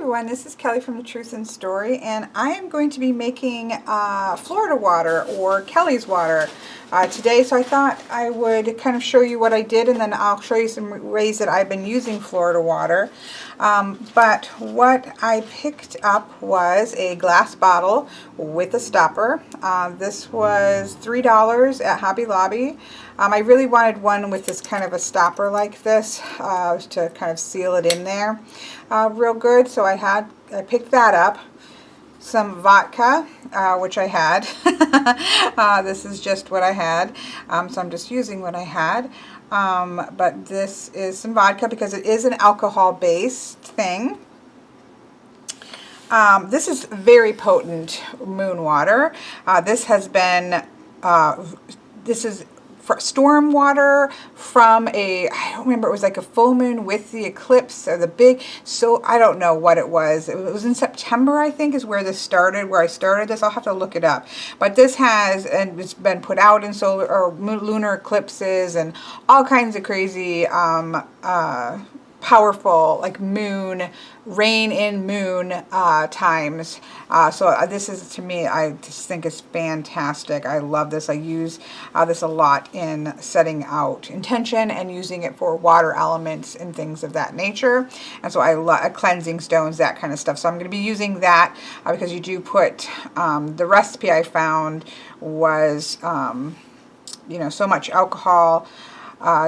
everyone, this is Kelly from The Truth in Story, and I am going to be making Florida water, or Kelly's water, today. So I thought I would kind of show you what I did, and then I'll show you some ways that I've been using Florida water. But what I picked up was a glass bottle with a stopper. This was $3 at Hobby Lobby. I really wanted one with this kind of a stopper like this to kind of seal it in there real good. So I picked that up. Some vodka, which I had. This is just what I had, so I'm just using what I had. But this is some vodka because it is an alcohol-based thing. This is very potent moon water. This is storm water from I don't remember, it was like a full moon with the eclipse or the big, so I don't know what it was. It was in September, I think, is where this started, where I started this. I'll have to look it up. But this and it's been put out in solar or lunar eclipses and all kinds of crazy powerful, like rain in moon times. So this is, to me, I just think it's fantastic. I love this. I use this a lot in setting out intention and using it for water elements and things of that nature. And so I love cleansing stones, that kind of stuff. So I'm going to be using that because you do put, the recipe I found was, so much alcohol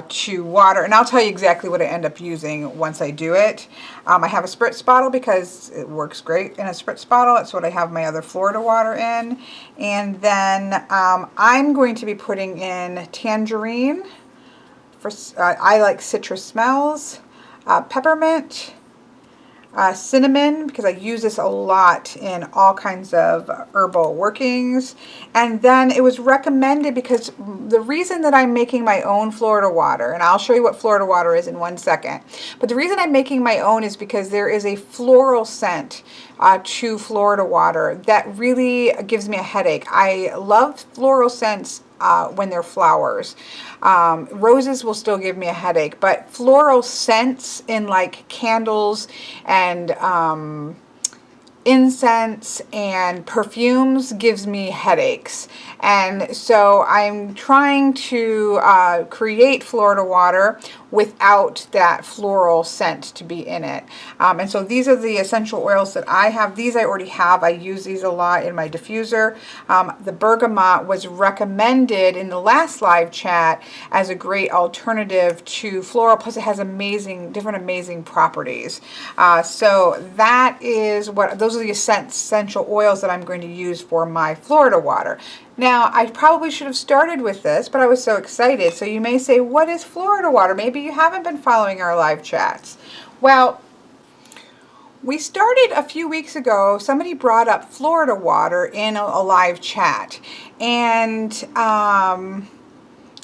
to water, and I'll tell you exactly what I end up using once I do it. I have a spritz bottle because it works great in a spritz bottle. It's what I have my other Florida water in. And then I'm going to be putting in tangerine. I like citrus smells, peppermint, cinnamon, because I use this a lot in all kinds of herbal workings. And then it was recommended because the reason that I'm making my own Florida water, and I'll show you what Florida water is in 1 second, but the reason I'm making my own is because there is a floral scent to Florida water that really gives me a headache. I love floral scents when they're flowers. Roses will still give me a headache, but floral scents in like candles and incense and perfumes gives me headaches. And so I'm trying to create Florida water without that floral scent to be in it. And so these are the essential oils that I have. These I already have. I use these a lot in my diffuser. The bergamot was recommended in the last live chat as a great alternative to floral, plus it has different amazing properties. So that is those are the essential oils that I'm going to use for my Florida water. Now, I probably should have started with this, but I was so excited. So you may say, what is Florida water? Maybe you haven't been following our live chats. Well, we started a few weeks ago. Somebody brought up Florida water in a live chat. And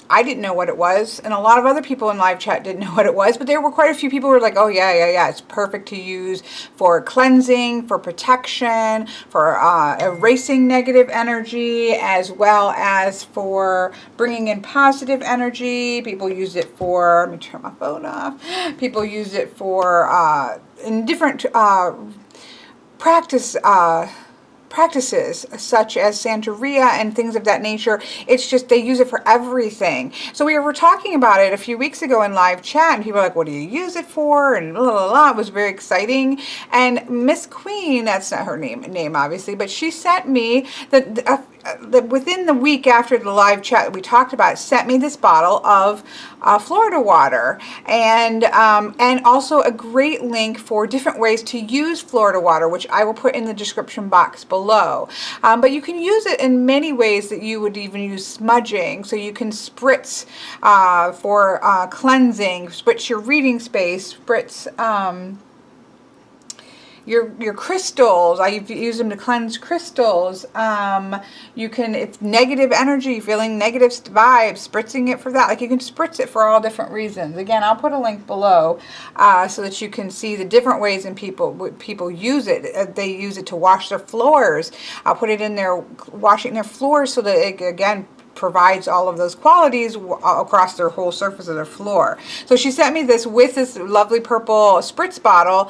I didn't know what it was, and a lot of other people in live chat didn't know what it was, but there were quite a few people who were like, oh yeah, it's perfect to use for cleansing, for protection, for erasing negative energy, as well as for bringing in positive energy. People use it for, let me turn my phone off, people use it for in different practices such as Santeria and things of that nature. It's just they use it for everything. So we were talking about it a few weeks ago in live chat, and people were like, what do you use it for? And blah, blah, blah. It was very exciting. And Miss Queen, that's not her name obviously, but she sent me within the week after the live chat that we talked about, sent me this bottle of Florida water, and also a great link for different ways to use Florida water, which I will put in the description box below. But you can use it in many ways that you would even use smudging. So you can spritz for cleansing, spritz your reading space, spritz your crystals. I use them to cleanse crystals. You can, if negative energy, feeling negative vibes, spritzing it for that. Like, you can spritz it for all different reasons. Again, I'll put a link below so that you can see the different ways in people use it. They use it to wash their floors. I'll put it in there, washing their floors, so that it, again, provides all of those qualities across their whole surface of their floor. So she sent me this with this lovely purple spritz bottle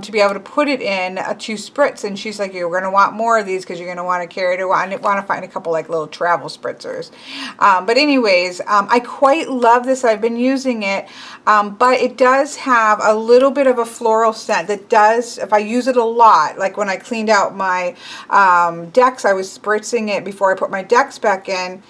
to be able to put it in to spritz, and she's like, you're going to want more of these because you're going to want to carry it around. I want to find a couple like little travel spritzers. But anyways, I quite love this. I've been using it, but it does have a little bit of a floral scent that does, if I use it a lot, like when I cleaned out my decks, I was spritzing it before I put my decks back in.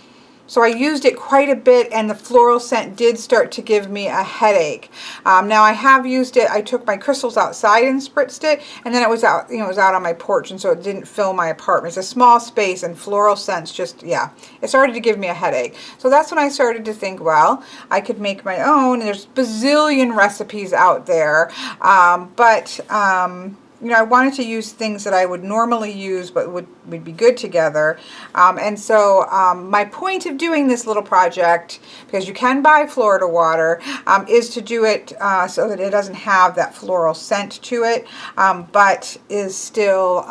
So I used it quite a bit, and the floral scent did start to give me a headache. Now I have used it. I took my crystals outside and spritzed it, and then it was out, it was out on my porch, and so it didn't fill my apartment. It's a small space, and floral scents just, yeah, it started to give me a headache. So that's when I started to think, well, I could make my own. There's bazillion recipes out there, I wanted to use things that I would normally use but would be good together. And so my point of doing this little project, because you can buy Florida water, is to do it so that it doesn't have that floral scent to it, but is still...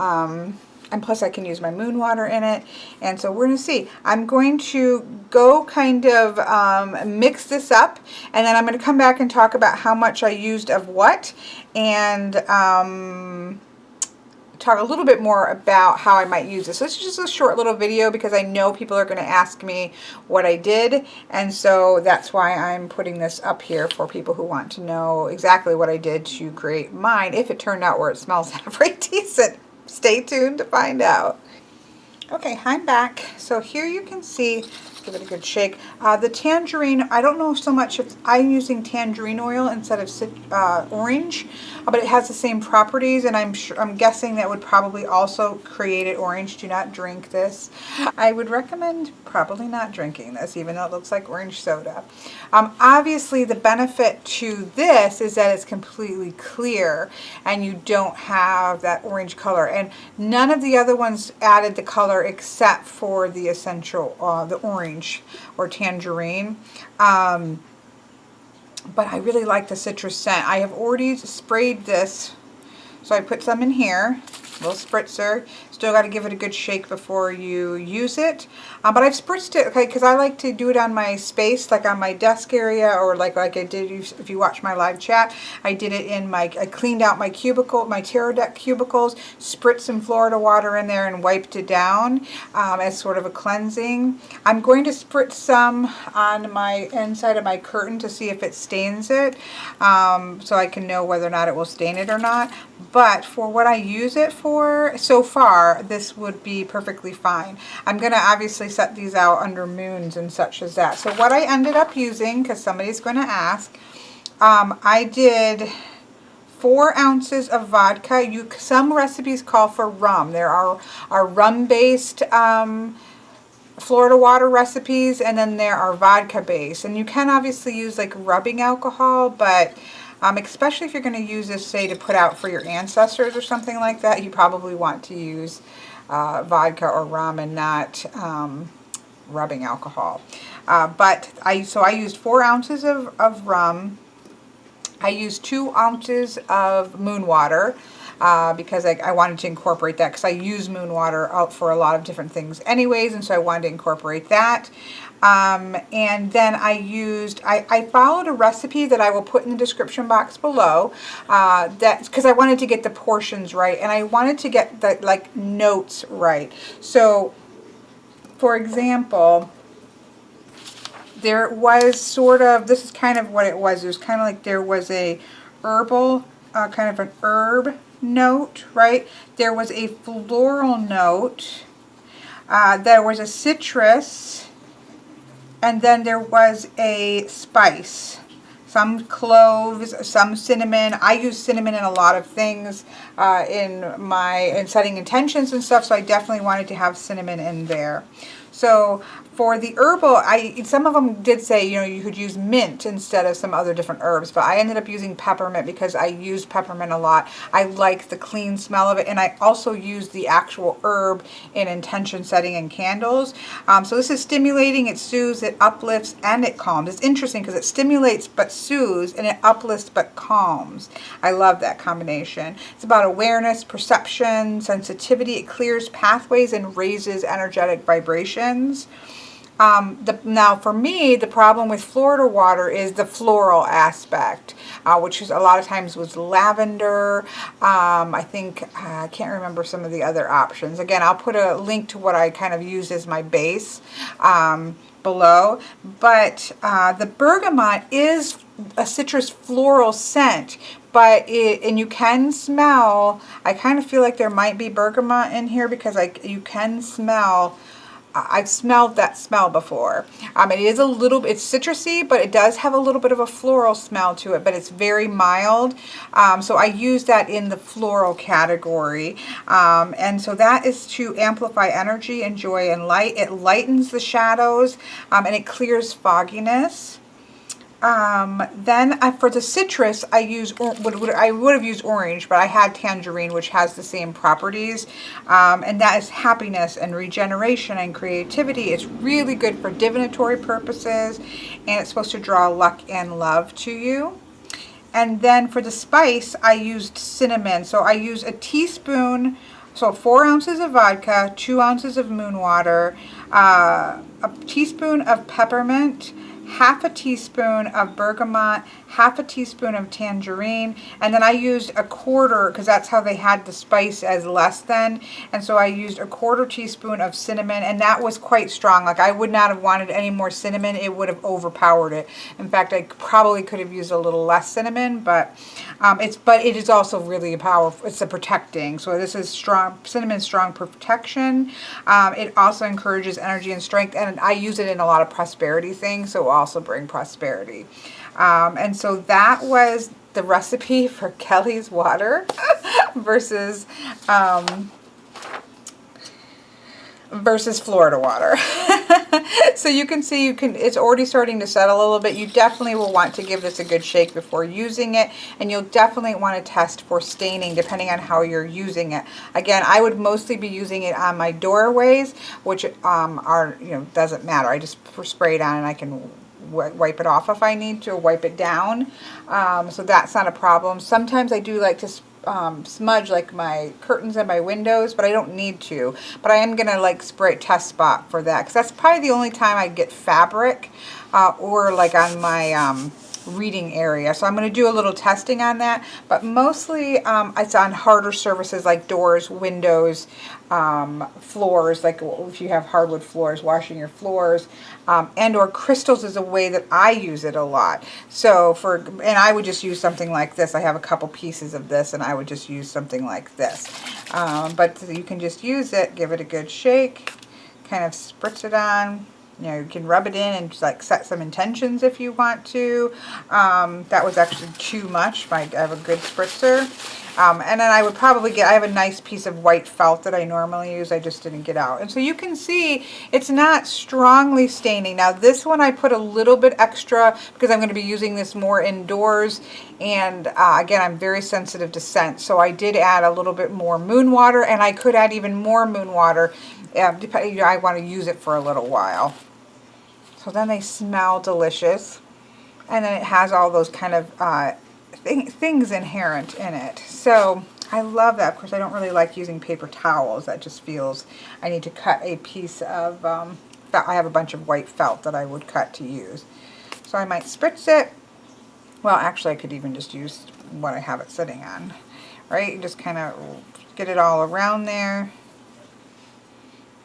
and plus I can use my moon water in it. And so we're going to see. I'm going to go kind of mix this up, and then I'm going to come back and talk about how much I used of what, and talk a little bit more about how I might use this. So this is just a short little video because I know people are going to ask me what I did, and so that's why I'm putting this up here for people who want to know exactly what I did to create mine, if it turned out where it smells halfway decent. Stay tuned to find out. Okay, I'm back. So here you can see, give it a good shake. The tangerine, I don't know so much if I'm using tangerine oil instead of orange, but it has the same properties, and I'm guessing that would probably also create it orange. Do not drink this. I would recommend probably not drinking this, even though it looks like orange soda. Obviously, the benefit to this is that it's completely clear, and you don't have that orange color. And none of the other ones added the color except for the essential, the orange or tangerine. But I really like the citrus scent. I have already sprayed this, so I put some in here, little spritzer. Still got to give it a good shake before you use it. But I've spritzed it, okay, because I like to do it on my space, like on my desk area, or like I did, if you watch my live chat, I did it in I cleaned out my cubicle, my tarot deck cubicles, spritzed some Florida water in there and wiped it down as sort of a cleansing. I'm going to spritz some on my inside of my curtain to see if it stains it, so I can know whether or not it will stain it or not. But for what I use it for so far, this would be perfectly fine. I'm going to obviously set these out under moons and such as that. So what I ended up using, because somebody's going to ask, I did 4 ounces of vodka. Some recipes call for rum. There are rum-based Florida water recipes, and then there are vodka-based. And you can obviously use like rubbing alcohol, but especially if you're going to use this, say, to put out for your ancestors or something like that, you probably want to use vodka or rum and not rubbing alcohol. So I used 4 ounces of rum. I used 2 ounces of moon water because I wanted to incorporate that, because I use moon water out for a lot of different things anyways, and so I wanted to incorporate that. And then I followed a recipe that I will put in the description box below, because I wanted to get the portions right, and I wanted to get the like notes right. So for example, there was sort of, this is kind of what it was. It was kind of like there was a herbal, kind of an herb note, right? There was a floral note. There was a citrus. And then there was a spice, some cloves, some cinnamon. I use cinnamon in a lot of things in setting intentions and stuff, so I definitely wanted to have cinnamon in there. So for the herbal, some of them did say, you could use mint instead of some other different herbs, but I ended up using peppermint because I use peppermint a lot. I like the clean smell of it, and I also use the actual herb in intention setting and candles. So this is stimulating, it soothes, it uplifts, and it calms. It's interesting because it stimulates but soothes, and it uplifts but calms. I love that combination. It's about awareness, perception, sensitivity. It clears pathways and raises energetic vibrations. Now for me, the problem with Florida water is the floral aspect, which is a lot of times was lavender. I think, I can't remember some of the other options. Again, I'll put a link to what I kind of use as my base below. But the bergamot is a citrus floral scent, and you can smell, I kind of feel like there might be bergamot in here because you can smell, I've smelled that smell before. It is a little, it's citrusy, but it does have a little bit of a floral smell to it, but it's very mild. So I use that in the floral category. And so that is to amplify energy and joy and light. It lightens the shadows, and it clears fogginess. Then for the citrus, I would have used orange, but I had tangerine, which has the same properties, and that is happiness and regeneration and creativity. It's really good for divinatory purposes, and it's supposed to draw luck and love to you. And then for the spice, I used cinnamon. So I use a teaspoon, so 4 ounces of vodka, 2 ounces of moon water, a teaspoon of peppermint, half a teaspoon of bergamot, half a teaspoon of tangerine, and then I used a quarter, because that's how they had the spice as less than, and so I used a quarter teaspoon of cinnamon, and that was quite strong. Like, I would not have wanted any more cinnamon. It would have overpowered it. In fact, I probably could have used a little less cinnamon, but it is also really powerful. It's a protecting, so this is strong. Cinnamon, strong protection. It also encourages energy and strength, and I use it in a lot of prosperity things, so it will also bring prosperity. And so that was the recipe for Kelly's water versus Florida water. So you can see it's already starting to settle a little bit. You definitely will want to give this a good shake before using it, and you'll definitely want to test for staining depending on how you're using it. Again, I would mostly be using it on my doorways, which doesn't matter. I just spray it on and I can wipe it off if I need to, or wipe it down. So that's not a problem. Sometimes I do like to smudge like my curtains and my windows, but I don't need to. But I am gonna like spray test spot for that, because that's probably the only time I get fabric or like on my reading area. So I'm going to do a little testing on that, but mostly it's on harder surfaces like doors, windows, floors, like if you have hardwood floors, washing your floors, and or crystals is a way that I use it a lot. So and I would just use something like this. I have a couple pieces of this, and I would just use something like this. But you can just use it, give it a good shake, kind of spritz it on. You can rub it in and just like set some intentions if you want to. That was actually too much. I have a good spritzer. And then I would probably I have a nice piece of white felt that I normally use. I just didn't get out. And so you can see it's not strongly staining. Now this one I put a little bit extra because I'm going to be using this more indoors. And again, I'm very sensitive to scent. So I did add a little bit more moon water, and I could add even more moon water. Depending, I want to use it for a little while. So then they smell delicious, and then it has all those kind of things inherent in it. So I love that. Of course, I don't really like using paper towels. That just feels, I need to cut a piece of, I have a bunch of white felt that I would cut to use. So I might spritz it. Well, actually, I could even just use what I have it sitting on, right? You just kind of get it all around there.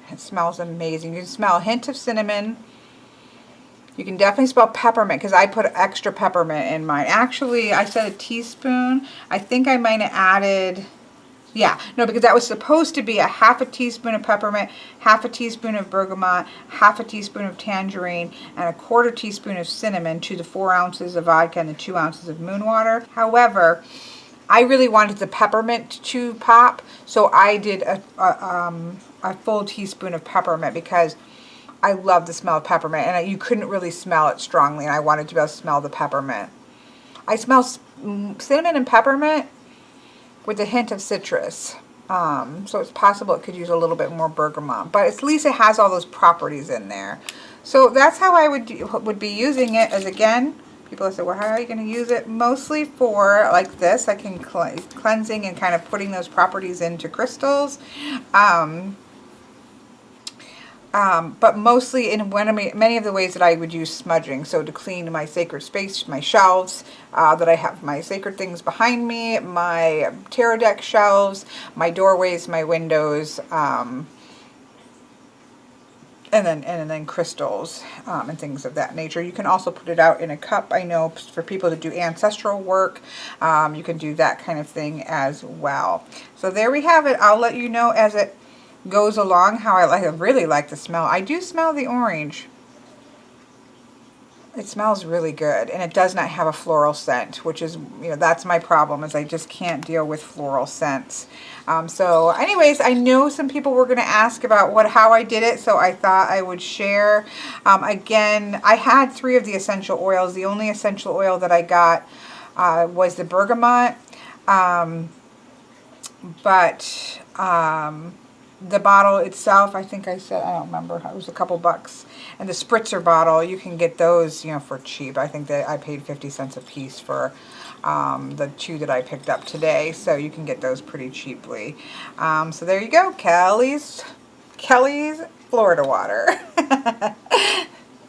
It smells amazing. You can smell a hint of cinnamon. You can definitely smell peppermint, because I put extra peppermint in mine. Actually, I said a teaspoon. I think I might have added, because that was supposed to be a half a teaspoon of peppermint, half a teaspoon of bergamot, half a teaspoon of tangerine, and a quarter teaspoon of cinnamon to the 4 ounces of vodka and the 2 ounces of moon water. However, I really wanted the peppermint to pop, so I did a full teaspoon of peppermint, because I love the smell of peppermint, and you couldn't really smell it strongly, and I wanted to be able to smell the peppermint. I smell cinnamon and peppermint with a hint of citrus. So it's possible it could use a little bit more bergamot, but at least it has all those properties in there. So that's how I would be using it. As again, people say, well, how are you going to use it? Mostly for like this. I can cleansing and kind of putting those properties into crystals. But mostly in many of the ways that I would use smudging. So to clean my sacred space, my shelves, that I have my sacred things behind me, my tarot deck shelves, my doorways, my windows, and then crystals, and things of that nature. You can also put it out in a cup. I know for people to do ancestral work, you can do that kind of thing as well. So there we have it. I'll let you know as it goes along how I really like the smell. I do smell the orange. It smells really good, and it does not have a floral scent, which is, that's my problem, is I just can't deal with floral scents. So anyways, I know some people were going to ask about how I did it, so I thought I would share. Again, I had 3 of the essential oils. The only essential oil that I got was the bergamot, but the bottle itself, I think I said, I don't remember, it was a couple bucks. And the spritzer bottle, you can get those, for cheap. I think that I paid 50 cents a piece for the 2 that I picked up today. So you can get those pretty cheaply. So there you go, Kelly's Florida water.